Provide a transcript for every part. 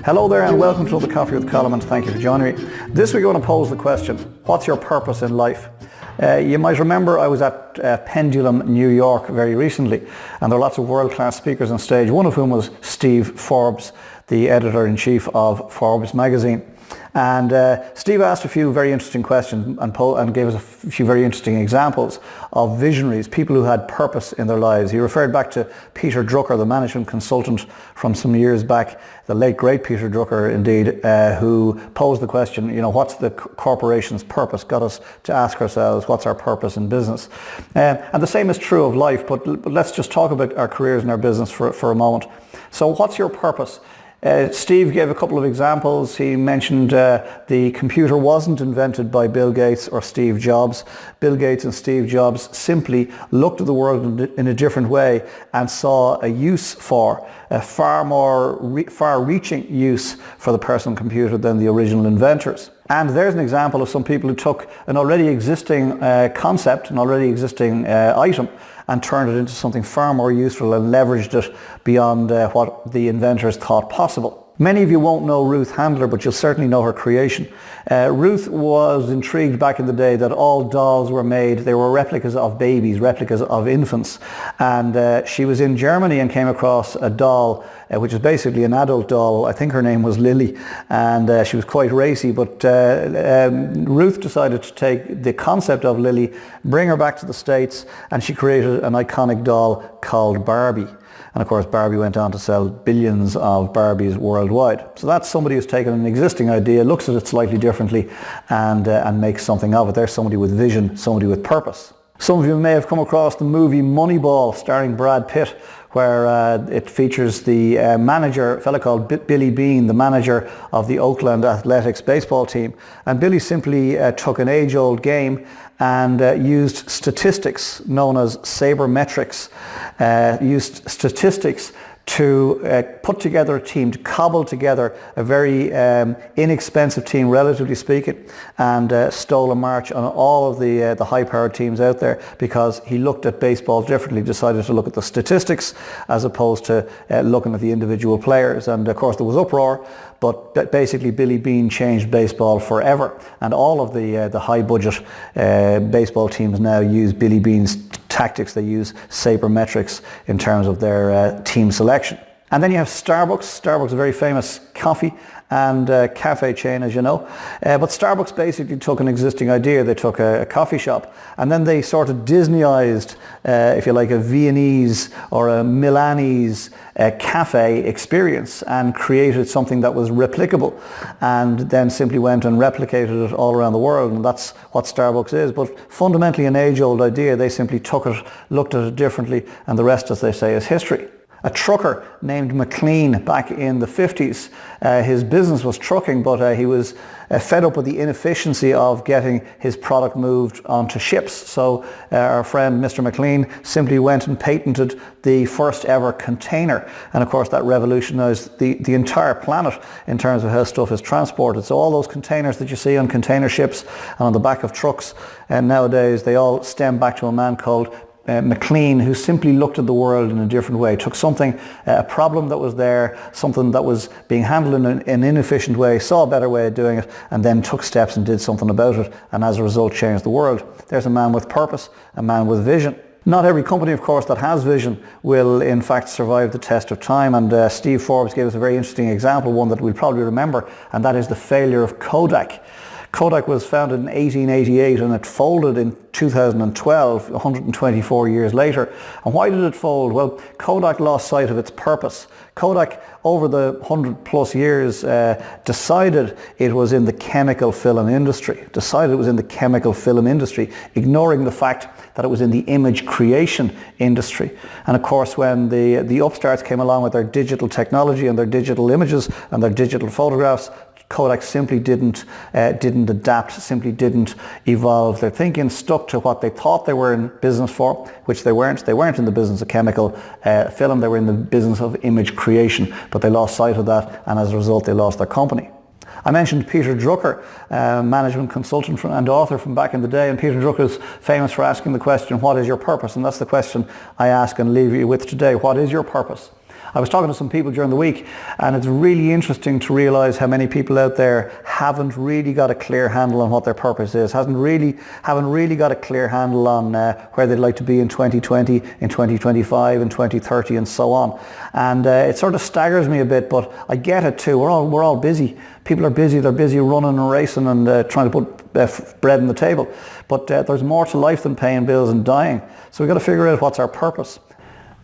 Hello there and welcome to the Coffee with Colm, and thank you for joining me. This week I want to pose the question, what's your purpose in life? You might remember I was at Pendulum, New York very recently, and there were lots of world-class speakers on stage, one of whom was Steve Forbes, the editor-in-chief of Forbes magazine. And Steve asked a few very interesting questions and gave us a few very interesting examples of visionaries, people who had purpose in their lives. He referred back to Peter Drucker, the management consultant from some years back, the late great Peter Drucker indeed, who posed the question, you know, what's the corporation's purpose? Got us to ask ourselves, what's our purpose in business? And the same is true of life, but let's just talk about our careers and our business for a moment. So what's your purpose? Steve gave a couple of examples. He mentioned the computer wasn't invented by Bill Gates or Steve Jobs. Bill Gates and Steve Jobs simply looked at the world in a different way and saw a use for a far-reaching use for the personal computer than the original inventors. And there's an example of some people who took an already existing concept, an already existing item, and turned it into something far more useful and leveraged it beyond what the inventors thought possible. Many of you won't know Ruth Handler, but you'll certainly know her creation. Ruth was intrigued back in the day that all dolls were made, they were replicas of babies, replicas of infants. And she was in Germany and came across a doll, which is basically an adult doll. I think her name was Lily, and she was quite racy. But Ruth decided to take the concept of Lily, bring her back to the States, and she created an iconic doll called Barbie. And of course, Barbie went on to sell billions of Barbies worldwide. So that's somebody who's taken an existing idea, looks at it slightly differently, and makes something of it. There's somebody with vision, somebody with purpose. Some of you may have come across the movie Moneyball, starring Brad Pitt, where it features the manager, a fellow called Billy Beane, the manager of the Oakland Athletics baseball team. And Billy simply took an age-old game and used statistics known as sabermetrics, used statistics to put together a team, to cobble together a very inexpensive team, relatively speaking, and stole a march on all of the high-powered teams out there, because he looked at baseball differently, decided to look at the statistics as opposed to looking at the individual players. And of course there was uproar, but basically Billy Beane changed baseball forever, and all of the high-budget baseball teams now use Billy Beane's tactics. They use sabermetrics in terms of their team selection. And then you have Starbucks. Starbucks is a very famous coffee and cafe chain, as you know. But Starbucks basically took an existing idea. They took a coffee shop, and then they sort of Disneyized, if you like, a Viennese or a Milanese cafe experience, and created something that was replicable, and then simply went and replicated it all around the world. And that's what Starbucks is. But fundamentally an age-old idea. They simply took it, looked at it differently, and the rest, as they say, is history. A trucker named McLean back in the 50s, his business was trucking, but he was fed up with the inefficiency of getting his product moved onto ships. So our friend Mr. McLean simply went and patented the first ever container. And of course that revolutionized the entire planet in terms of how stuff is transported. So all those containers that you see on container ships and on the back of trucks, and nowadays they all stem back to a man called McLean, who simply looked at the world in a different way, took something, a problem that was there, something that was being handled in an inefficient way, saw a better way of doing it, and then took steps and did something about it, and as a result changed the world. There's a man with purpose, a man with vision. Not every company, of course, that has vision will in fact survive the test of time, and Steve Forbes gave us a very interesting example, one that we'll probably remember, and that is the failure of Kodak. Kodak was founded in 1888 and it folded in 2012, 124 years later. And why did it fold? Well, Kodak lost sight of its purpose. Kodak, over the 100 plus years, decided it was in the chemical film industry, ignoring the fact that it was in the image creation industry. And of course, when the upstarts came along with their digital technology and their digital images and their digital photographs, Kodak simply didn't adapt, simply didn't evolve their thinking, stuck to what they thought they were in business for, which they weren't. They weren't in the business of chemical film, they were in the business of image creation, but they lost sight of that, and as a result they lost their company. I mentioned Peter Drucker, management consultant and author from back in the day, and Peter Drucker is famous for asking the question, what is your purpose? And that's the question I ask and leave you with today. What is your purpose? I was talking to some people during the week, and it's really interesting to realise how many people out there haven't really got a clear handle on what their purpose is, haven't really got a clear handle on where they'd like to be in 2020, in 2025, in 2030 and so on. And it sort of staggers me a bit, but I get it too. We're all busy. People are busy. They're busy running and racing and trying to put bread on the table. But there's more to life than paying bills and dying. So we've got to figure out what's our purpose.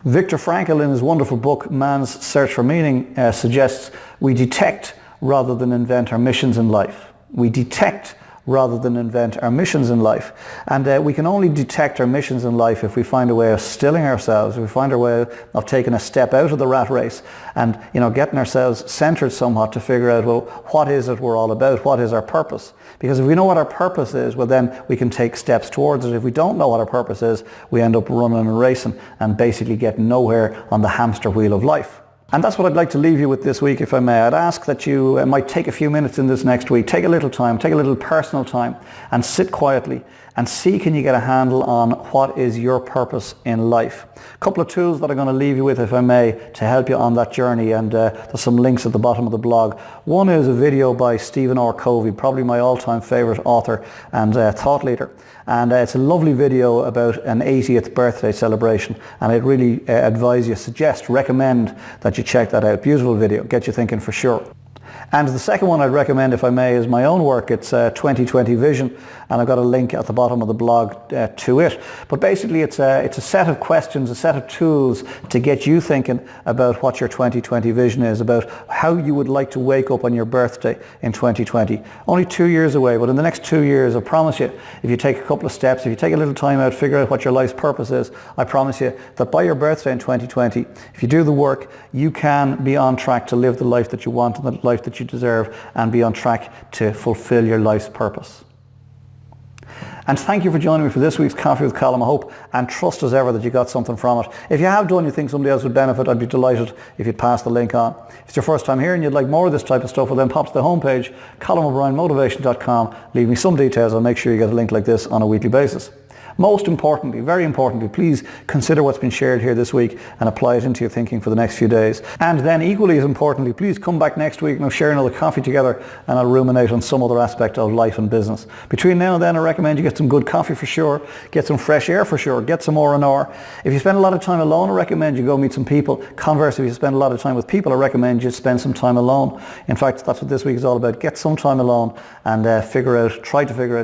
Viktor Frankl, in his wonderful book Man's Search for Meaning, suggests we detect rather than invent our missions in life. We detect rather than invent our missions in life. And we can only detect our missions in life if we find a way of stilling ourselves, if we find a way of taking a step out of the rat race and, getting ourselves centered somewhat to figure out, well, what is it we're all about? What is our purpose? Because if we know what our purpose is, well, then we can take steps towards it. If we don't know what our purpose is, we end up running and racing and basically get nowhere on the hamster wheel of life. And that's what I'd like to leave you with this week, if I may. I'd ask that you might take a few minutes in this next week, take a little time, take a little personal time and sit quietly and see, can you get a handle on what is your purpose in life. A couple of tools that I'm going to leave you with, if I may, to help you on that journey, and there's some links at the bottom of the blog. One is a video by Stephen R. Covey, probably my all-time favourite author and thought leader. And it's a lovely video about an 80th birthday celebration, and I'd really recommend that you check that out. Beautiful video, get you thinking for sure. And the second one I'd recommend, if I may, is my own work. It's 2020 Vision, and I've got a link at the bottom of the blog to it. But basically it's a set of questions, a set of tools to get you thinking about what your 2020 vision is, about how you would like to wake up on your birthday in 2020. Only 2 years away, but in the next 2 years, I promise you, if you take a couple of steps, if you take a little time out, figure out what your life's purpose is, I promise you that by your birthday in 2020, if you do the work, you can be on track to live the life that you want and the life that you deserve, and be on track to fulfill your life's purpose. And thank you for joining me for this week's Coffee with Colm. I hope and trust as ever that you got something from it. If you have done, you think somebody else would benefit, I'd be delighted if you'd pass the link on. If it's your first time here and you'd like more of this type of stuff, well then pop to the homepage, colmobrien.motivation.com, leave me some details. I'll make sure you get a link like this on a weekly basis. Most importantly, very importantly, please consider what's been shared here this week and apply it into your thinking for the next few days. And then equally as importantly, please come back next week and we'll share another coffee together, and I'll ruminate on some other aspect of life and business. Between now and then, I recommend you get some good coffee for sure, get some fresh air for sure, get some R&R. If you spend a lot of time alone, I recommend you go meet some people. Conversely, if you spend a lot of time with people, I recommend you spend some time alone. In fact, that's what this week is all about. Get some time alone and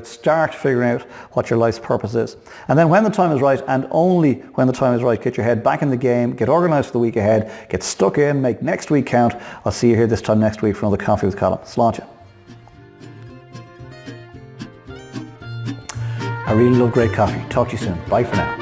start figuring out what your life's purpose is. And then when the time is right, and only when the time is right, get your head back in the game, get organised for the week ahead, get stuck in, make next week count. I'll see you here this time next week for another Coffee with Colm. Sláinte. I really love great coffee. Talk to you soon. Bye for now.